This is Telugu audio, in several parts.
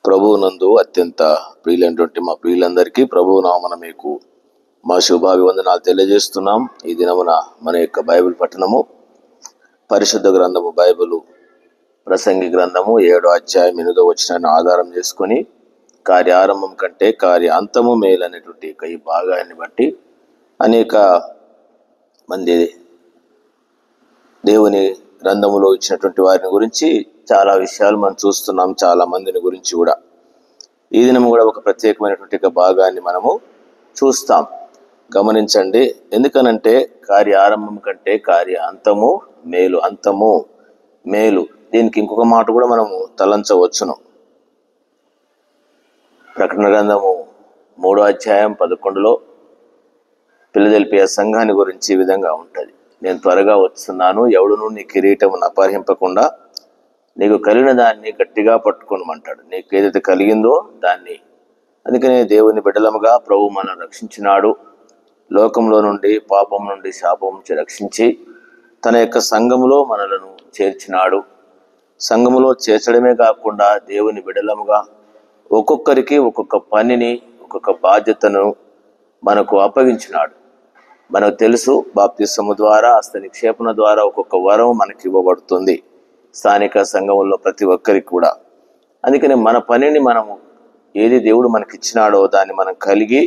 ప్రభువునందు అత్యంత ప్రియులైనటువంటి మా ప్రియులందరికీ ప్రభువు నామమున మీకు మా శుభాభివందనాలు తెలియజేస్తున్నాం. ఈ దినమున మన యొక్క బైబిల్ పఠనము పరిశుద్ధ గ్రంథము బైబిలు ప్రసంగి గ్రంథము 7వ అధ్యాయం 8వ వచనాన్ని ఆధారం చేసుకొని కార్యారంభం కంటే కార్య అంతము మేలనేటువంటి ఈ భాగాన్ని బట్టి అనేక మంది దేవుని గ్రంథములో ఇచ్చినటువంటి వారిని గురించి చాలా విషయాలు మనం చూస్తున్నాం. చాలా మందిని గురించి కూడా ఈ దినం కూడా ఒక ప్రత్యేకమైనటువంటి భాగాన్ని మనము చూస్తాం. గమనించండి, ఎందుకనంటే కార్య ఆరంభం కంటే కార్య అంతము మేలు. అంతము మేలు. దీనికి ఇంకొక మాట కూడా మనము తలంచవచ్చును. ప్రకటన గ్రంథము 3వ అధ్యాయం 11లో ఫిలదెల్ఫియా సంఘాన్ని గురించి ఈ విధంగా ఉంటుంది. నేను త్వరగా వస్తున్నాను, ఎవడును నీ కిరీటమును అపహరింపకుండా నీకు కలిగిన దాన్ని గట్టిగా పట్టుకోనమంటాడు. నీకు ఏదైతే కలిగిందో దాన్ని. అందుకనే దేవుని బిడ్డలముగా ప్రభు మనల్ని రక్షించినాడు. లోకంలో నుండి, పాపం నుండి, శాపం నుంచి రక్షించి తన యొక్క సంఘములో మనలను చేర్చినాడు. సంఘములో చేర్చడమే కాకుండా దేవుని బిడ్డలముగా ఒక్కొక్కరికి ఒక్కొక్క పనిని, ఒక్కొక్క బాధ్యతను మనకు అప్పగించినాడు. మనకు తెలుసు, బాప్తిస్మము ద్వారా, హస్త నిక్షేపణ ద్వారా ఒక్కొక్క వరం మనకి ఇవ్వబడుతుంది స్థానిక సంఘంలో ప్రతి ఒక్కరికి కూడా. అందుకని మన పనిని మనము ఏది దేవుడు మనకిచ్చినాడో దాన్ని మనం కలిగి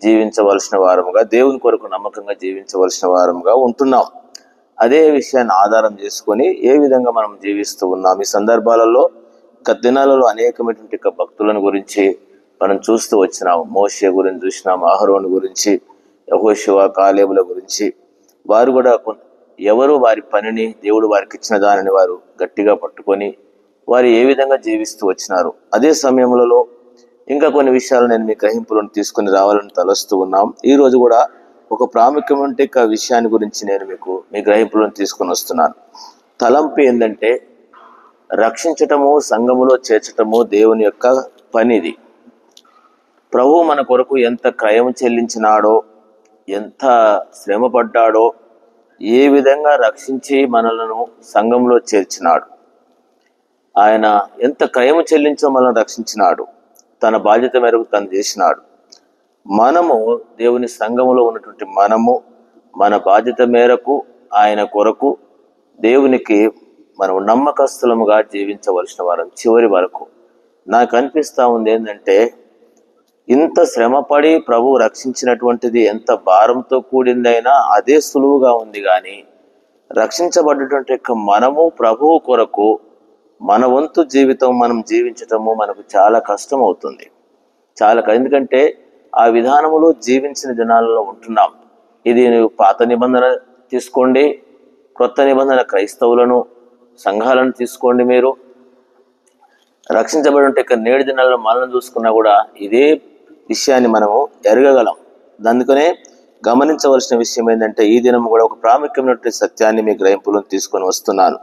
జీవించవలసిన వారముగా, దేవుని కొరకు నమ్మకంగా జీవించవలసిన వారముగా ఉంటున్నాం. అదే విషయాన్ని ఆధారం చేసుకొని ఏ విధంగా మనం జీవిస్తూ ఉన్నాం. ఈ సందర్భాలలో గత దినాలలో అనేకమైనటువంటి భక్తులను గురించి మనం చూస్తూ వచ్చినాము. మోషే గురించి చూసినాము, అహరోను గురించి, యెహోషువ, కాలేబుల గురించి. వారు కూడా ఎవరు వారి పనిని, దేవుడు వారికి ఇచ్చిన దానిని వారు గట్టిగా పట్టుకొని వారు ఏ విధంగా జీవిస్తూ వచ్చినారు. అదే సమయంలో ఇంకా కొన్ని విషయాలు నేను మీ గ్రహింపులను తీసుకొని రావాలని తలస్తూ ఉన్నాం. ఈ రోజు కూడా ఒక ప్రాముఖ్యమైన విషయాన్ని గురించి నేను మీకు మీ గ్రహింపులను తీసుకొని వస్తున్నాను. తలంపు ఏంటంటే, రక్షించటము, సంఘములో చేర్చటము దేవుని యొక్క పనిది. ప్రభువు మన కొరకు ఎంత క్రయం చెల్లించినాడో, ఎంత శ్రమ పడ్డాడో, ఏ విధంగా రక్షించి మనలను సంఘంలో చేర్చినాడు, ఆయన ఎంత క్రయము చెల్లించో మనల్ని రక్షించినాడు, తన బాధ్యత మేరకు తను చేసినాడు. మనము దేవుని సంఘములో ఉన్నటువంటి మనము మన బాధ్యత మేరకు ఆయన కొరకు దేవునికి మనం నమ్మకస్తులముగా జీవించవలసిన వారం చివరి వరకు. నాకు అనిపిస్తూ ఉంది ఏంటంటే, ఇంత శ్రమపడి ప్రభు రక్షించినటువంటిది ఎంత భారంతో కూడిందైనా అదే సులువుగా ఉంది. కానీ రక్షించబడ్డటువంటి మనము ప్రభువు కొరకు మన వంతు జీవితం మనం జీవించటము మనకు చాలా కష్టం అవుతుంది. ఎందుకంటే ఆ విధానములో జీవించిన దినాలలో ఉంటున్నాం. ఇది పాత నిబంధన తీసుకోండి, క్రొత్త నిబంధన క్రైస్తవులను, సంఘాలను తీసుకోండి. మీరు రక్షించబడి నేడు దినాల్లో మనల్ని చూసుకున్నా కూడా ఇదే విషయాన్ని మనము ఎరగగలం. అందుకనే గమనించవలసిన విషయం ఏంటంటే, ఈ దినం కూడా ఒక ప్రాముఖ్యమైనటువంటి సత్యాన్ని మీ గ్రహింపులను తీసుకొని వస్తున్నాను.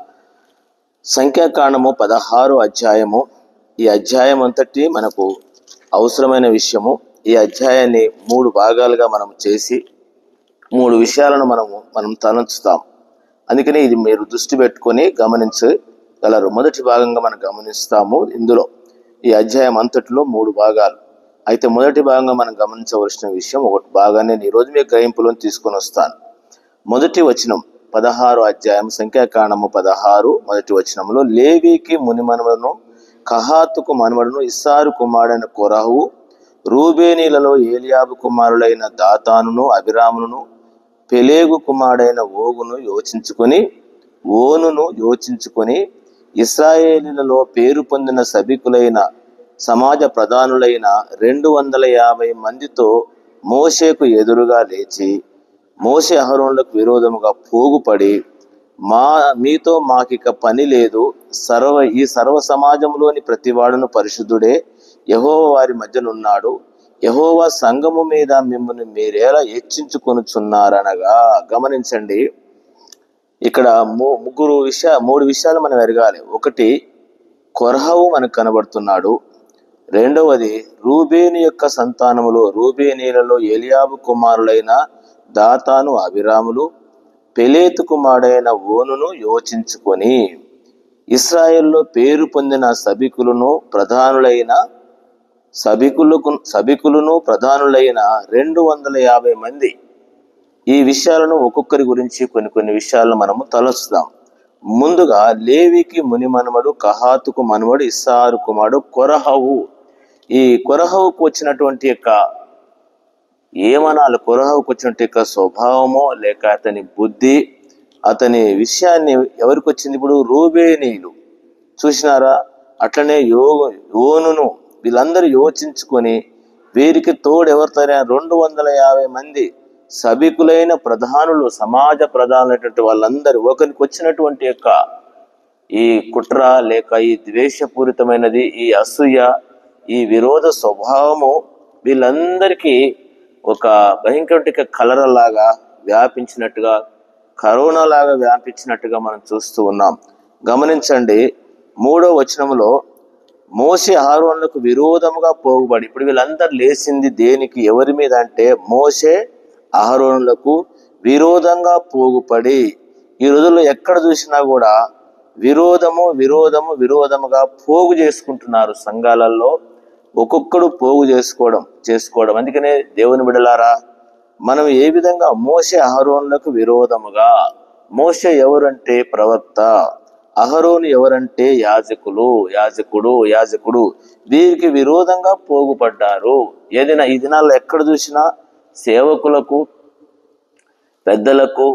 సంఖ్యాకాండము 16వ అధ్యాయము. ఈ అధ్యాయం అంతటి మనకు అవసరమైన విషయము. ఈ అధ్యాయాన్ని 3 భాగాలుగా మనం చేసి 3 విషయాలను మనం తలంచుతాం. అందుకని ఇది మీరు దృష్టి పెట్టుకొని గమనించగలరు. మొదటి భాగంగా మనం గమనిస్తాము. ఇందులో ఈ అధ్యాయం అంతటిలో 3 భాగాలు. అయితే మొదటి భాగంగా మనం గమనించవలసిన విషయం ఒకటి భాగాన్ని నేను ఈరోజు మీ గ్రహింపులను తీసుకొని వస్తాను. మొదటి వచనం 16వ అధ్యాయం, సంఖ్యాకాండము 16 మొదటి వచనంలో, లేవీకి మునిమనుమడును, కహాతుకు మనవడును, ఇస్సారు కుమారుడైన కొరహు, రూబేనీలలో ఏలియాబు కుమారులైన దాతానును, అబిరామును, పెలేగు కుమారుడైన ఓనును యోచించుకొని ఇశ్రాయేలీలలో పేరు పొందిన సభికులైన సమాజ ప్రధానులైన 250 మందితో మోషేకు ఎదురుగా లేచి, మోషే అహరోనులకు విరోధముగా పోగుపడి, మీతో మాకిక పని లేదు, ఈ సర్వ సమాజంలోని ప్రతివాడును పరిశుద్ధుడే, యెహోవా వారి మధ్యనున్నాడు, యెహోవా సంఘము మీద మిమ్మల్ని మీరేలా హెచ్చించుకొనుచున్నారనగా. గమనించండి, ఇక్కడ 3 విషయాలు మనం ఎరగాలి. ఒకటి, కొరహవు మనకు కనబడుతున్నాడు. రెండవది, రూబేను యొక్క సంతానములో రూబేనీలలో ఏలియాబు కుమారులైన దాతాను, అబిరాములు, పెలేతు కుమారుడైన ఓనును యోచించుకొని. ఇశ్రాయేల్లో పేరు పొందిన సభికులను ప్రధానులైన 250 మంది. ఈ విషయాలను ఒక్కొక్కరి గురించి కొన్ని విషయాలను మనము తలస్తాం. ముందుగా లేవికి ముని మనమడు, కహాతుకు మనమడు, ఇస్సారు కుమారుడు కొరహవు. ఈ కొరహవుకు వచ్చినటువంటి యొక్క ఏమనాలి, కొరహవుకు వచ్చినట్టు యొక్క స్వభావమో లేక అతని బుద్ధి, అతని విషయాన్ని ఎవరికి వచ్చింది? ఇప్పుడు రూబేనీయులు చూసినారా, అట్లనే యోనును వీళ్ళందరూ యోచించుకొని వీరికి తోడు ఎవరితోనే 250 మంది సభికులైన ప్రధానులు, సమాజ ప్రధానులైనటువంటి వాళ్ళందరూ ఒకరికి వచ్చినటువంటి యొక్క ఈ కుట్ర లేక ఈ ద్వేషపూరితమైనది, ఈ అసూయ, ఈ విరోధ స్వభావము వీళ్ళందరికీ ఒక భయంకర కలరలాగా వ్యాపించినట్టుగా, కరోనా లాగా వ్యాపించినట్టుగా మనం చూస్తూ ఉన్నాం. గమనించండి, 3వ వచనంలో మోషే అహరోనులకు విరోధముగా పోగుబడి. ఇప్పుడు వీళ్ళందరూ లేచింది దేనికి, ఎవరి మీద అంటే మోషే అహరోనులకు విరోధంగా పోగుపడి. ఈ రోజుల్లో ఎక్కడ చూసినా కూడా విరోధముగా పోగు చేసుకుంటున్నారు. సంఘాలలో ఒక్కొక్కడు పోగు చేసుకోవడం. అందుకనే దేవుని బిడ్డలారా, మనం ఏ విధంగా మోషే అహరోనులకు విరోధముగా, మోషే ఎవరంటే ప్రవక్త, అహరోను ఎవరంటే యాజకుడు వీరికి విరోధంగా పోగుపడ్డారు. ఈ దినాల్లో ఎక్కడ చూసినా సేవకులకు, పెద్దలకు,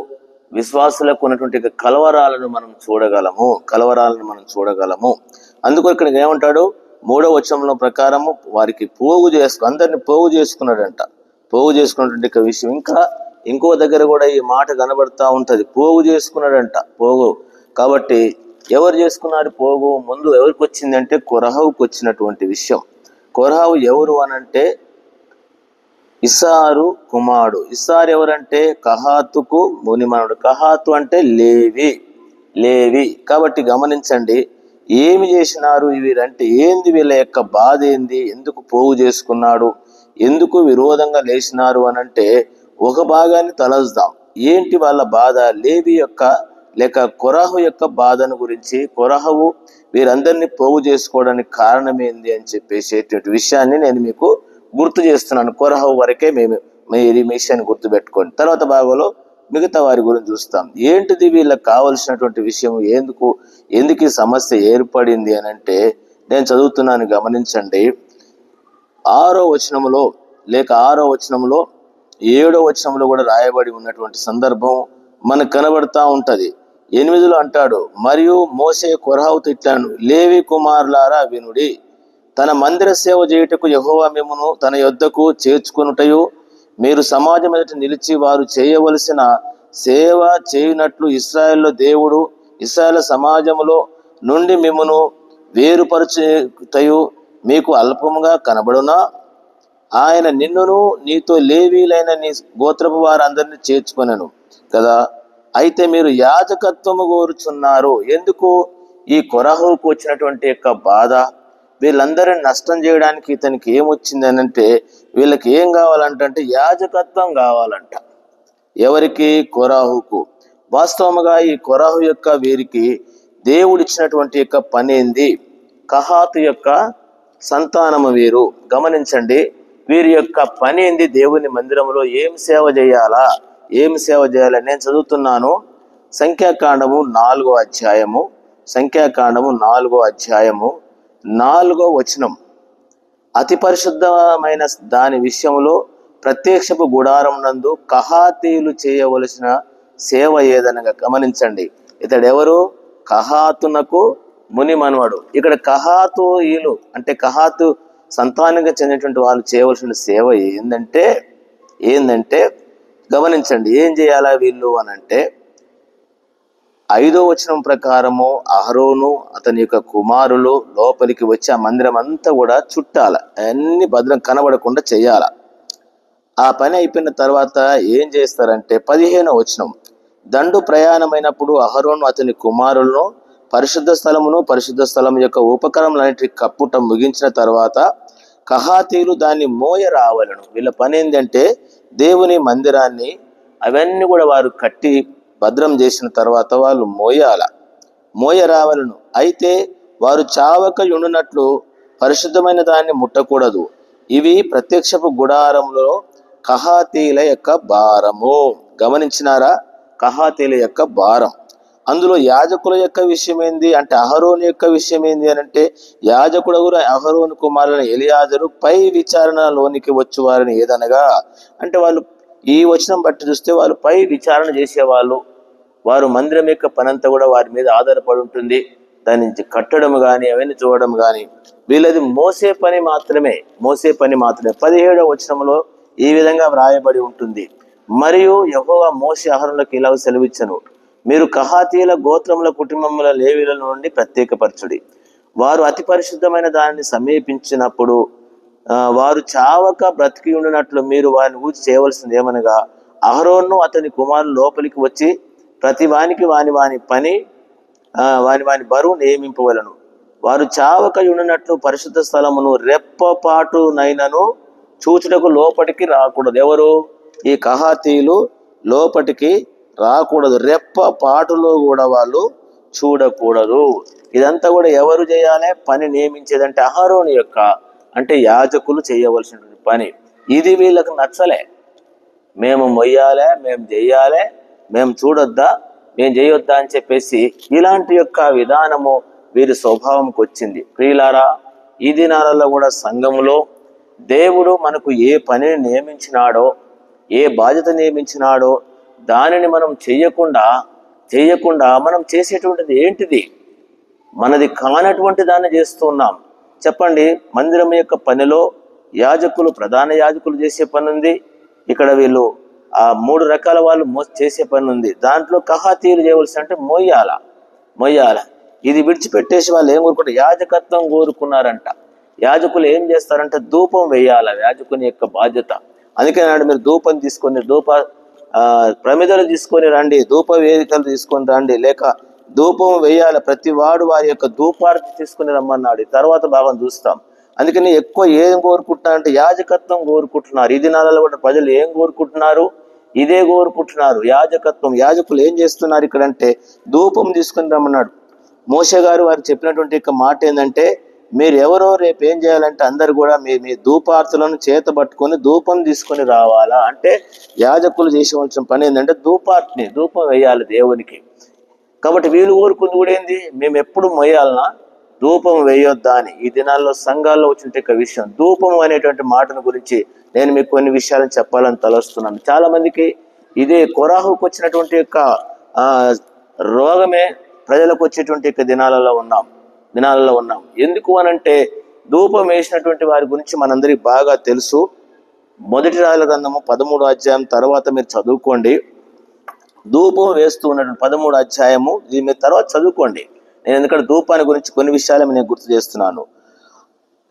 విశ్వాసులకు ఉన్నటువంటి కలవరాలను మనం చూడగలము. అందుకు ఇక్కడ ఏమంటాడు, 3వ వచనంలో ప్రకారము వారికి అందరిని పోగు చేసుకున్నాడంట. పోగు చేసుకున్నటువంటి విషయం ఇంకో దగ్గర కూడా ఈ మాట కనబడతా ఉంటది. పోగు చేసుకున్నాడంట. పోగు కాబట్టి ఎవరు చేసుకున్నారు పోగు? ముందు ఎవరికి వచ్చిందంటే కొరహవుకు వచ్చినటువంటి విషయం. కొరహవు ఎవరు అనంటే ఇస్సారు కుమారుడు. ఇస్సారు ఎవరంటే కహాతుకు మునిమనుడు. కహాతు అంటే లేవి. కాబట్టి గమనించండి, ఏమి చేసినారు వీరంటే ఏంది, వీళ్ళ యొక్క బాధ ఏంది, ఎందుకు పోగు చేసుకున్నాడు, ఎందుకు విరోధంగా లేచినారు అనంటే ఒక భాగాన్ని తలస్తాం. ఏంటి వాళ్ళ బాధ? లేవి యొక్క లేక కొరహు యొక్క బాధను గురించి, కొరహవు వీరందరినీ పోగు చేసుకోవడానికి కారణం ఏంది అని చెప్పేసేటువంటి విషయాన్ని నేను మీకు గుర్తు చేస్తున్నాను. కొరహవు వరకే మేము ఈ విషయాన్ని గుర్తుపెట్టుకోండి. తర్వాత భాగంలో మిగతా వారి గురించి చూస్తాం. ఏంటిది వీళ్ళకి కావలసినటువంటి విషయం, ఎందుకు ఈ సమస్య ఏర్పడింది అని అంటే నేను చదువుతున్నాను, గమనించండి. 6వ వచనంలో 7వ వచనంలో కూడా రాయబడి ఉన్నటువంటి సందర్భం మనకు కనబడతా ఉంటది. 8లో అంటాడు, మరియు మోషే కొరహవుతో ఇట్లాను, లేవి కుమారులారా వినుడి, తన మందిర సేవ చేయుటకు యెహోవా మిమ్మును తన యొద్దకు చేర్చుకొనుటయు, మీరు సమాజం ఎదుట నిలిచి వారు చేయవలసిన సేవ చేయునట్లు ఇశ్రాయేలు దేవుడు ఇశ్రాయేలు సమాజములో నుండి మిమ్మును వేరుపరచుటయు మీకు అల్పముగా కనబడునా? ఆయన నిన్నును నీతో లేవీలైన నీ గోత్రపు వారందరినీ చేర్చుకొనెను కదా. అయితే మీరు యాజకత్వము కోరుచున్నారు. ఎందుకు? ఈ కొరహుకు వచ్చినటువంటి యొక్క బాధ, వీళ్ళందరిని నష్టం చేయడానికి ఇతనికి ఏమొచ్చింది అని అంటే వీళ్ళకి ఏం కావాలంటే యాజకత్వం కావాలంట. ఎవరికి? కొరహుకు. వాస్తవముగా ఈ కొరహు యొక్క వీరికి దేవుడిచ్చినటువంటి యొక్క పని ఏంది? కహాతు యొక్క సంతానము వీరు. గమనించండి, వీరి యొక్క పని ఏంది? దేవుని మందిరంలో ఏం సేవ చేయాలని నేను చదువుతున్నాను. సంఖ్యాకాండము 4వ అధ్యాయము 4వ వచనం. అతి పరిశుద్ధమైన దాని విషయంలో ప్రత్యక్షపు గుడారం నందు కహాతీయులు చేయవలసిన సేవ ఏదనగా. గమనించండి, ఇతడెవరు? కహాతునకు ముని మనవడు. ఇక్కడ కహాతీయులు అంటే కహాతు సంతానంగా చెందినటువంటి వాళ్ళు చేయవలసిన సేవ ఏందంటే గమనించండి, ఏం చేయాలా వీళ్ళు అనంటే 5వ వచనం ప్రకారము అహరోను అతని యొక్క కుమారులు లోపలికి వచ్చి ఆ మందిరం అంతా కూడా చుట్టాల, అన్ని భద్రం కనబడకుండా చేయాల. ఆ పని అయిపోయిన తర్వాత ఏం చేస్తారంటే 15వ వచనం, దండు ప్రయాణమైనప్పుడు అహరోను అతని కుమారులను పరిశుద్ధ స్థలం యొక్క ఉపకరణలన్నిటి కప్పుట ముగించిన తర్వాత కహాతీయులు దాన్ని మోయ రావాలను. వీళ్ళ పని ఏంటంటే దేవుని మందిరాన్ని అవన్నీ కూడా వారు కట్టి భద్రం చేసిన తర్వాత వాళ్ళు మోయ రావాలను. అయితే వారు చావక ఉండునట్లు పరిశుద్ధమైన దాన్ని ముట్టకూడదు. ఇవి ప్రత్యక్షపు గుడారంలో కహాతీల యొక్క భారము. గమనించినారా? కహాతీల యొక్క భారం. అందులో యాజకుల యొక్క విషయం ఏంది అంటే, అహరోను యొక్క విషయం ఏంది అని అంటే, యాజకుడు అహరోను కుమారులైన ఎలియాజరు పై విచారణలోనికి వచ్చి వారిని ఏదనగా అంటే, వాళ్ళు ఈ వచనం బట్టి చూస్తే వాళ్ళు పై విచారణ చేసేవాళ్ళు. వారు మందిరం యొక్క పనంతా కూడా వారి మీద ఆధారపడి ఉంటుంది. దాని నుంచి కట్టడం కానీ అవన్నీ చూడడం కానీ, వీళ్ళది మోసే పని మాత్రమే. 17వ వచనంలో ఈ విధంగా వ్రాయబడి ఉంటుంది. మరియు యెహోవా మోషే అహరోనులకు ఇలా సెలవిచ్చెను, మీరు కహాతీయుల గోత్రముల కుటుంబముల లేవీయుల నుండి ప్రత్యేకపరచుడి. వారు అతి పరిశుద్ధమైన దానిని సమీపించినప్పుడు వారు చావక బ్రతికి ఉండినట్లు మీరు వారిని ఊచి చేయవలసింది ఏమనగా, అహరోను అతని కుమారులు లోపలికి వచ్చి ప్రతి వానికి వాని పని వాని బరువు నియమింపవలను. వారు చావక ఉండినట్లు పరిశుద్ధ స్థలమును రెప్పపాటునైనను చూచుటకు లోపలికి రాకూడదు. ఎవరు? ఈ కహాతీయులు లోపటికి రాకూడదు. రెప్ప పాటులో కూడా వాళ్ళు చూడకూడదు. ఇదంతా కూడా ఎవరు చేయాలి? పని నియమించేదంటే అహరోను యొక్క, అంటే యాజకులు చేయవలసినటువంటి పని. ఇది వీళ్ళకు నచ్చలే. మేము మొయ్యాలే, మేము చెయ్యాలే, మేము చూడొద్దా, మేము చేయొద్దా అని చెప్పేసి ఇలాంటి యొక్క విధానము వీరి స్వభావంకి వచ్చింది. ప్రియులారా, ఈ దినాలలో కూడా సంఘములో దేవుడు మనకు ఏ పనిని నియమించినాడో, ఏ బాధ్యత నియమించినాడో దానిని మనం చెయ్యకుండా మనం చేసేటువంటిది ఏంటిది? మనది కానటువంటి దాన్ని చేస్తున్నాం. చెప్పండి, మందిరం యొక్క పనిలో యాజకులు, ప్రధాన యాజకులు చేసే పని ఉంది. ఇక్కడ వీళ్ళు 3 రకాల వాళ్ళు చేసే పని ఉంది. దాంట్లో కహాతీయులు చేయవలసి అంటే మొయ్యాల. ఇది విడిచిపెట్టేసి వాళ్ళు ఏం కోరుకుంటారు? యాజకత్వం కోరుకున్నారంట. యాజకులు ఏం చేస్తారంటే ధూపం వేయాలి. యాజకుని యొక్క బాధ్యత. అందుకే నాడు మీరు ధూపం తీసుకొని, ప్రమిదలు తీసుకొని రండి, ధూప వేదికలు తీసుకొని రండి, లేక ధూపం వేయాలి. ప్రతి వాడు వారి యొక్క ధూపార్తి తీసుకుని రమ్మన్నాడు. తర్వాత భాగం చూస్తాం. అందుకని ఎక్కువ ఏం కోరుకుంటున్నారంటే యాజకత్వం కోరుకుంటున్నారు. ఈ దినాలలో కూడా ప్రజలు ఏం కోరుకుంటున్నారు? ఇదే కోరుకుంటున్నారు, యాజకత్వం. యాజకులు ఏం చేస్తున్నారు ఇక్కడ అంటే ధూపం తీసుకుని రమ్మన్నాడు. మోషే గారు వారు చెప్పినటువంటి మాట ఏంటంటే, మీరు ఎవరో రేపు ఏం చేయాలంటే అందరు కూడా మీ ధూపార్తులను చేత పట్టుకొని ధూపం తీసుకొని రావాలా. అంటే యాజకులు చేసేవలసిన పని ఏంటంటే ధూపం వేయాలి దేవునికి. కాబట్టి వీళ్ళు కోరుకుంది కూడా ఏంది? మేము ఎప్పుడు మొయ్యాలనా, ధూపం వేయొద్దా అని. ఈ దినాల్లో సంఘాల్లో వచ్చిన విషయం ధూపం అనేటువంటి మాటను గురించి నేను మీకు కొన్ని విషయాలను చెప్పాలని తలస్తున్నాను. చాలా మందికి ఇదే కొరాహుకు వచ్చినటువంటి యొక్క రోగమే ప్రజలకు వచ్చేటువంటి యొక్క దినాలలో ఉన్నాం. ఎందుకు అనంటే ధూపం వేసినటువంటి వారి గురించి మనందరికి బాగా తెలుసు. మొదటి రాజుల గ్రంథము 13వ అధ్యాయం తర్వాత మీరు చదువుకోండి. ధూపం వేస్తూ ఉన్నటువంటి 13వ అధ్యాయము ఇది మీరు తర్వాత చదువుకోండి. నేను ఎందుకంటే ధూపాన్ని గురించి కొన్ని విషయాలు నేను గుర్తు చేస్తున్నాను.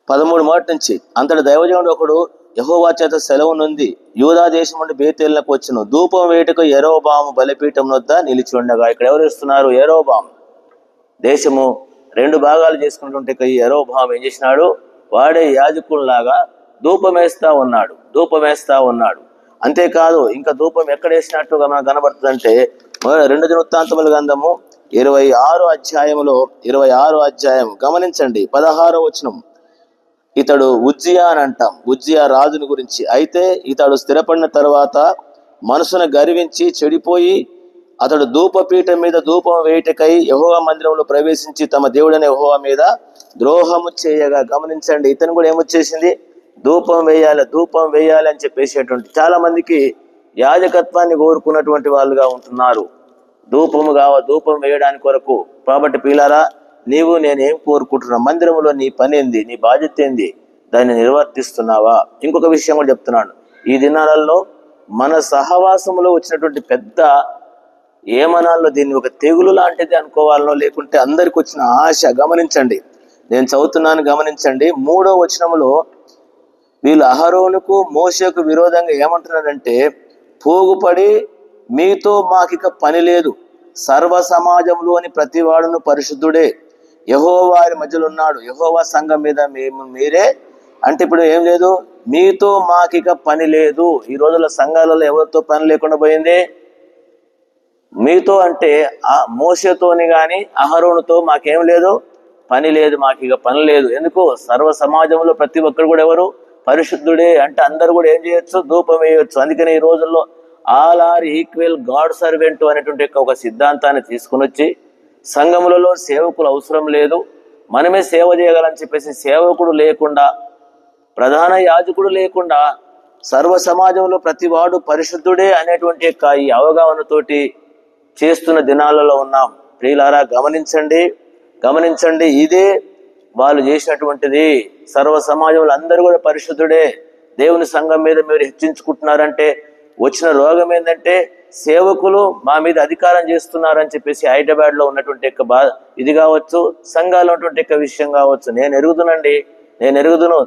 13 మాట నుంచి, అంతటి దైవజనుడు ఒకడు యెహోవా చేత సెలవు నుండి యూదా దేశం నుండి బేతేలునకు వచ్చును. ధూపం వేటుకు యెరోబాము బలిపీఠం వద్ద నిలిచి ఉండగా. ఇక్కడ ఎవరు ఇస్తున్నారు? యెరోబాము. దేశము 2 భాగాలు చేసుకున్నటువంటి ఈ యెరోబాము ఏం చేసినాడు? వాడే యాజకుల్లాగా ధూపం వేస్తా ఉన్నాడు. అంతేకాదు, ఇంకా ధూపం ఎక్కడ వేసినట్టు మనకు కనబడుతుందంటే 2 దినవృత్తాంతముల గ్రంథము 26వ అధ్యాయం గమనించండి. 16వ వచనం. ఇతడు ఉజ్జియా అని అంటాం, ఉజ్జియా రాజుని గురించి. అయితే ఇతడు స్థిరపడిన తర్వాత మనసును గర్వించి చెడిపోయి అతడు ధూపపీఠం మీద ధూపం వేయటకై యెహోవా మందిరంలో ప్రవేశించి తమ దేవుడైన యెహోవా మీద ద్రోహము చేయగా. గమనించండి, ఇతను కూడా ఏమొచ్చేసింది? ధూపం వేయాలి అని చెప్పేసేటువంటి. చాలా మందికి యాజకత్వాన్ని కోరుకున్నటువంటి వాళ్ళుగా ఉంటున్నారు. ధూపం వేయడానికి కొరకు. కాబట్టి పిల్లారా, నీవు నేనేం కోరుకుంటున్నా? మందిరంలో నీ పని ఏంది? నీ బాధ్యత ఏంది? దాన్ని నిర్వర్తిస్తున్నావా? ఇంకొక విషయం కూడా చెప్తున్నాను. ఈ దినాలలో మన సహవాసంలో వచ్చినటువంటి పెద్ద ఏమనాల్లో దీన్ని ఒక తెగులు లాంటిది అనుకోవాలనో, లేకుంటే అందరికి వచ్చిన ఆశ. గమనించండి, నేను చదువుతున్నాను, గమనించండి. 3వ వచనంలో వీళ్ళు అహరోనుకు మోషేకు విరోధంగా ఏమంటున్నారంటే, పోగుపడి మీతో మాకిక పని లేదు, సర్వ సమాజంలోని ప్రతివాడును పరిశుద్ధుడే, యెహోవా వారి మధ్యలో ఉన్నాడు, యెహోవా సంఘం మీద మీరే. అంటే ఇప్పుడు ఏం లేదు, మీతో మాకిక పని లేదు. ఈ రోజుల సంఘాలలో ఎవరితో పని లేకుండా పోయింది? మీతో అంటే ఆ మోషేతోని కానీ అహరోనుతో మాకేం లేదు, పని లేదు, మాకు ఇక పని లేదు. ఎందుకు? సర్వ సమాజంలో ప్రతి ఒక్కరు కూడా ఎవరు? పరిశుద్ధుడే. అంటే అందరు కూడా ఏం చేయొచ్చు? ధూపం వేయొచ్చు. అందుకని ఈ రోజుల్లో all are equal god servant అనేటువంటి ఒక సిద్ధాంతాన్ని తీసుకుని వచ్చి సంఘములలో సేవకులు అవసరం లేదు, మనమే సేవ చేయగలని చెప్పేసి సేవకుడు లేకుండా, ప్రధాన యాజకుడు లేకుండా సర్వ సమాజంలో ప్రతివాడు పరిశుద్ధుడే అనేటువంటి యొక్క ఈ అవగాహనతోటి చేస్తున్న దినాలలో ఉన్నాం. ప్రియులారా, గమనించండి, ఇదే వాళ్ళు చేసినటువంటిది. సర్వ సమాజంలో అందరూ కూడా పరిశుద్ధుడే. దేవుని సంఘం మీద మీరు హెచ్చించుకుంటున్నారంటే వచ్చిన రోగం ఏంటంటే సేవకులు మా మీద అధికారం చేస్తున్నారని చెప్పేసి హైదరాబాద్ లో ఉన్నటువంటి యొక్క ఇది కావచ్చు, సంఘాలు ఉన్నటువంటి యొక్క విషయం కావచ్చు. నేను ఎరుగుదును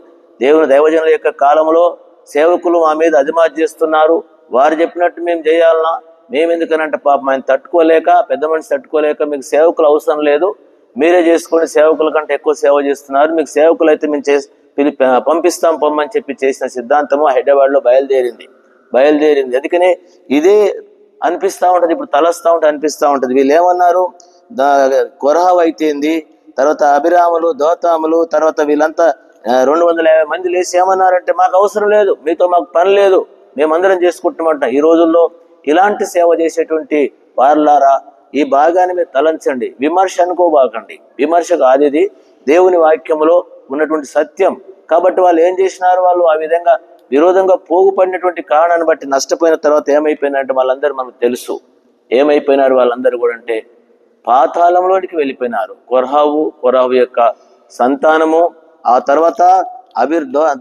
దేవుని దైవజనుల యొక్క కాలంలో సేవకులు మా మీద అధిమాత చేస్తున్నారు, వారు చెప్పినట్టు మేము చేయాలన్నా, మేము ఎందుకనంటే పాపం ఆయన తట్టుకోలేక, పెద్ద మనిషి తట్టుకోలేక, మీకు సేవకులు అవసరం లేదు, మీరే చేసుకోండి, సేవకుల కంటే ఎక్కువ సేవ చేస్తున్నారు, మీకు సేవకులు అయితే మేము పంపిస్తాం పొమ్మని చెప్పి చేసిన సిద్ధాంతము హైదరాబాద్ లో బయలుదేరింది. అందుకనే ఇదే అనిపిస్తూ ఉంటుంది, ఇప్పుడు తలస్తూ ఉంటుంది, అనిపిస్తూ ఉంటుంది. వీళ్ళు ఏమన్నారు? కొరహావు అయితేంది, తర్వాత అభిరాములు, దోతాములు, తర్వాత వీళ్ళంతా 250 మంది లేచి ఏమన్నారంటే మాకు అవసరం లేదు, మీతో మాకు పని లేదు, మేమందరం చేసుకుంటామంట. ఈ రోజుల్లో ఇలాంటి సేవ చేసేటువంటి వారులారా, ఈ భాగాన్ని మీరు తలంచండి. విమర్శ అనుకోబాకండి, విమర్శ కాదు, ఇది దేవుని వాక్యములో ఉన్నటువంటి సత్యం. కాబట్టి వాళ్ళు ఏం చేసినారు? వాళ్ళు ఆ విధంగా విరోధంగా పోగుపడినటువంటి కారణాన్ని బట్టి నష్టపోయిన తర్వాత ఏమైపోయినారంటే వాళ్ళందరూ మనకు తెలుసు. ఏమైపోయినారు వాళ్ళందరూ కూడా అంటే పాతాళంలోనికి వెళ్ళిపోయినారు. కొరహావు యొక్క సంతానము, ఆ తర్వాత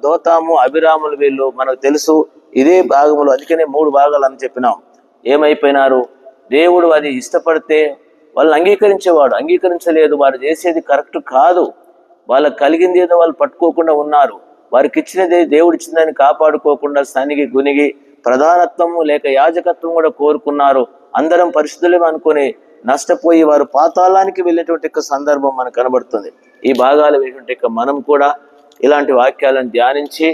దోతాము, అభిరాములు, వీళ్ళు మనకు తెలుసు. ఇదే భాగములు, అందుకనే 3 భాగాలు అని చెప్పినాం. ఏమైపోయినారు? దేవుడు అది ఇష్టపడితే వాళ్ళని అంగీకరించేవాడు, అంగీకరించలేదు. వారు చేసేది కరెక్ట్ కాదు, వాళ్ళకి కలిగింది ఏదో వాళ్ళు పట్టుకోకుండా ఉన్నారు. వారికి ఇచ్చినది దేవుడు ఇచ్చిందని కాపాడుకోకుండా సనిగి గునిగి ప్రధానత్వము లేక యాజకత్వం కూడా కోరుకున్నారు. అందరం పరిశుద్ధులే అనుకుని నష్టపోయి వారు పాతాళానికి వెళ్ళేటువంటి సందర్భం మనకు కనబడుతుంది. ఈ భాగాలు వెళ్ళేటువంటి మనం కూడా ఇలాంటి వాక్యాలను ధ్యానించి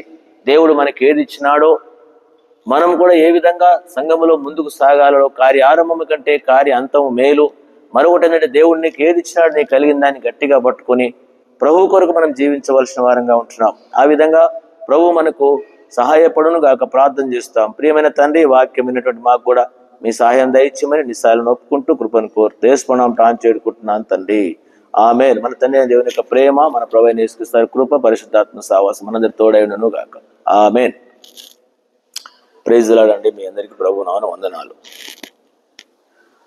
దేవుడు మనకి ఏది ఇచ్చినాడో మనం కూడా ఏ విధంగా సంఘములో ముందుకు సాగాలో, కార్య ఆరంభము కంటే కార్య అంతము మేలు. మరొకటి ఏంటంటే దేవుడు నీకు ఏది ఇచ్చినాడు, నీకు కలిగిన దాన్ని గట్టిగా పట్టుకొని ప్రభు కొరకు మనం జీవించవలసిన వారంగా ఉంటున్నాం. ఆ విధంగా ప్రభు మనకు సహాయపడును గాక ప్రార్థన చేస్తాం. ప్రియమైన తండ్రి, వాక్యం విన్నటువంటి మాకు కూడా మీ సహాయం దయచేయమని నిస్సాలను ఒప్పుకుంటూ కృపను కోరుతూ యేసునామమున ప్రార్థన చేడుకుంటున్నాను తండ్రి, ఆమేన్. మన తండ్రి దేవుని యొక్క ప్రేమ, మన ప్రభువైన యేసుక్రీస్తు కృప, పరిశుద్ధాత్మ సహవాసం మనందరి తోడైనను గాక. ఆమేన్. ప్రైజ్ ది లార్డ్ అండి. మీ అందరికీ ప్రభువు నామమున వందనాలు.